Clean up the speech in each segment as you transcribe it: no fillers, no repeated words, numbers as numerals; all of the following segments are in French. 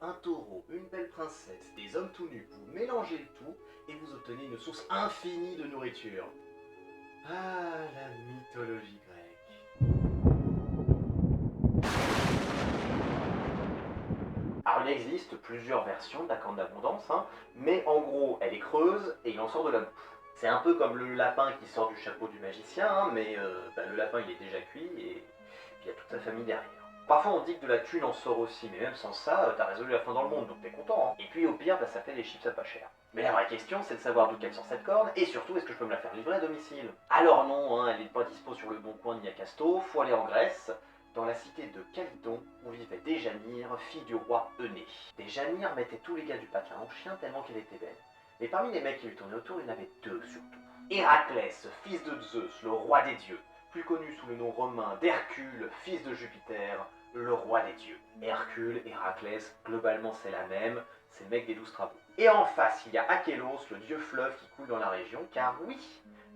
un taureau, une belle princesse, des hommes tout nus, vous mélangez le tout et vous obtenez une source infinie de nourriture. Ah, la mythologie grecque. Alors il existe plusieurs versions de la corne d'abondance, mais en gros elle est creuse et il en sort de la bouffe. C'est un peu comme le lapin qui sort du chapeau du magicien, mais le lapin il est déjà cuit et il y a toute sa famille derrière. Parfois on dit que de la thune en sort aussi, mais même sans ça, t'as résolu la fin dans le monde, donc t'es content. Et puis au pire, ça fait des chips à pas cher. Mais la vraie question, c'est de savoir d'où qu'elle sort cette corne, et surtout, est-ce que je peux me la faire livrer à domicile? Alors non, elle n'est pas dispo sur le bon coin ni à Casto, faut aller en Grèce, dans la cité de Calydon, où vivait Déjanire, fille du roi Euné. Déjanire mettait tous les gars du patelin en chien tellement qu'elle était belle. Mais parmi les mecs qui lui tournaient autour, il y en avait deux surtout. Héraclès, fils de Zeus, le roi des dieux, plus connu sous le nom romain d'Hercule, fils de Jupiter, le roi des dieux. Hercule, Héraclès, globalement c'est la même, c'est le mec des 12 travaux. Et en face, il y a Achélos, le dieu fleuve qui coule dans la région, car oui,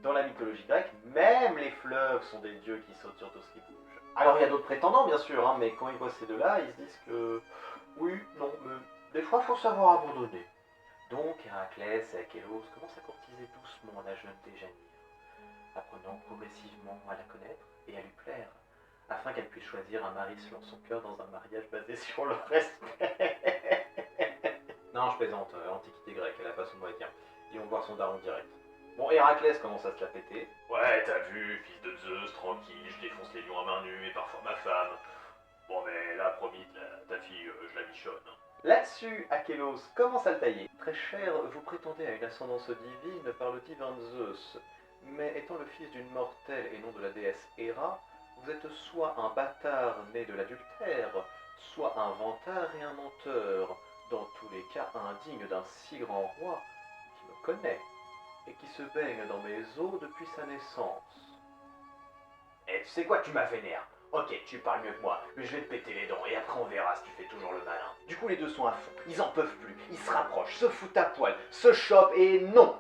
dans la mythologie grecque, même les fleuves sont des dieux qui sautent sur tout ce qui bouge. Alors il y a d'autres prétendants bien sûr, mais quand ils voient ces deux-là, ils se disent que oui, non, mais des fois il faut savoir abandonner. Donc Héraclès et Achélos commencent à courtiser doucement la jeune Déjanire, apprenant progressivement à la connaître et à lui plaire, afin qu'elle puisse choisir un mari selon son cœur dans un mariage basé sur le respect. Non, je plaisante, Antiquité grecque, elle a pas son mot à dire. Ils vont voir son daron direct. Bon, Héraclès commence à se la péter. Ouais, t'as vu, fils de Zeus, tranquille, je défonce les lions à main nue et parfois ma femme. Bon, mais là, promis, ta fille, je la bichonne. Là-dessus, Achélos commence à le tailler. Très cher, vous prétendez à une ascendance divine par le divin Zeus. Mais étant le fils d'une mortelle et non de la déesse Héra, vous êtes soit un bâtard né de l'adultère, soit un vantard et un menteur, dans tous les cas indigne d'un si grand roi qui me connaît et qui se baigne dans mes eaux depuis sa naissance. Eh, tu sais quoi, tu m'as vénère. Ok, tu parles mieux que moi, mais je vais te péter les dents et après on verra si tu fais toujours le malin. Du coup, les deux sont à fond, ils en peuvent plus, ils se rapprochent, se foutent à poil, se chopent et non.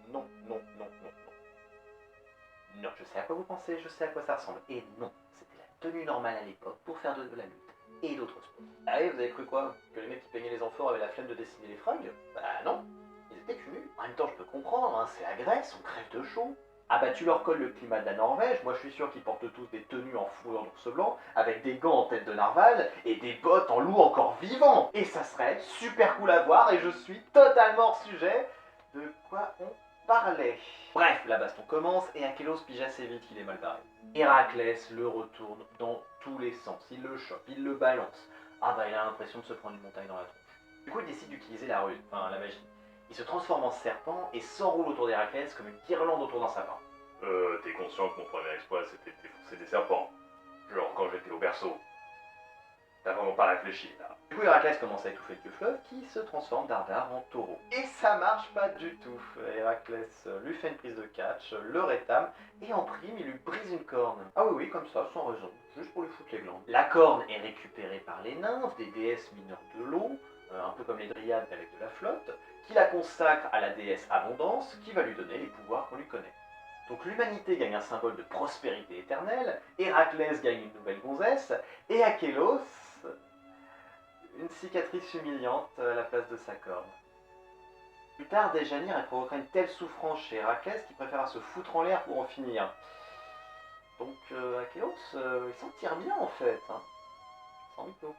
Non, non, non, non, non. Non, je sais à quoi vous pensez, je sais à quoi ça ressemble. Et non, c'était la tenue normale à l'époque pour faire de la lutte et d'autres sports. Ah oui, vous avez cru quoi? Que les mecs qui peignaient les amphores avaient la flemme de dessiner les fringues? Bah non, ils étaient cul nus. En même temps, je peux comprendre, c'est la Grèce, on crève de chaud. Ah bah tu leur colles le climat de la Norvège, moi je suis sûr qu'ils portent tous des tenues en fourrure d'ours blanc, avec des gants en tête de narval, et des bottes en loup encore vivant. Et ça serait super cool à voir, et je suis totalement hors sujet de quoi on parlait. Bref, la baston commence, et Achélos pige assez vite qu'il est mal barré. Héraclès le retourne dans tous les sens, il le chope, il le balance. Ah bah il a l'impression de se prendre une montagne dans la tronche. Du coup il décide d'utiliser la ruse, enfin la magie. Il se transforme en serpent et s'enroule autour d'Héraclès comme une guirlande autour d'un sapin. T'es conscient que mon premier exploit c'était de défoncer des serpents? Genre quand j'étais au berceau. T'as vraiment pas réfléchi là. Du coup Héraclès commence à étouffer le dieu fleuve qui se transforme d'Ardar en taureau. Et ça marche pas du tout. Héraclès lui fait une prise de catch, le rétame et en prime il lui brise une corne. Ah oui, comme ça, sans raison, juste pour lui foutre les glandes. La corne est récupérée par les nymphes, des déesses mineures de l'eau, un peu comme les dryades avec de la flotte, qui la consacre à la déesse Abondance, qui va lui donner les pouvoirs qu'on lui connaît. Donc l'humanité gagne un symbole de prospérité éternelle, Héraclès gagne une nouvelle gonzesse, et Achélos, une cicatrice humiliante à la place de sa corne. Plus tard, Déjanire elle provoquera une telle souffrance chez Héraclès qu'il préféra se foutre en l'air pour en finir. Donc Achélos, il s'en tire bien en fait, sans mytho.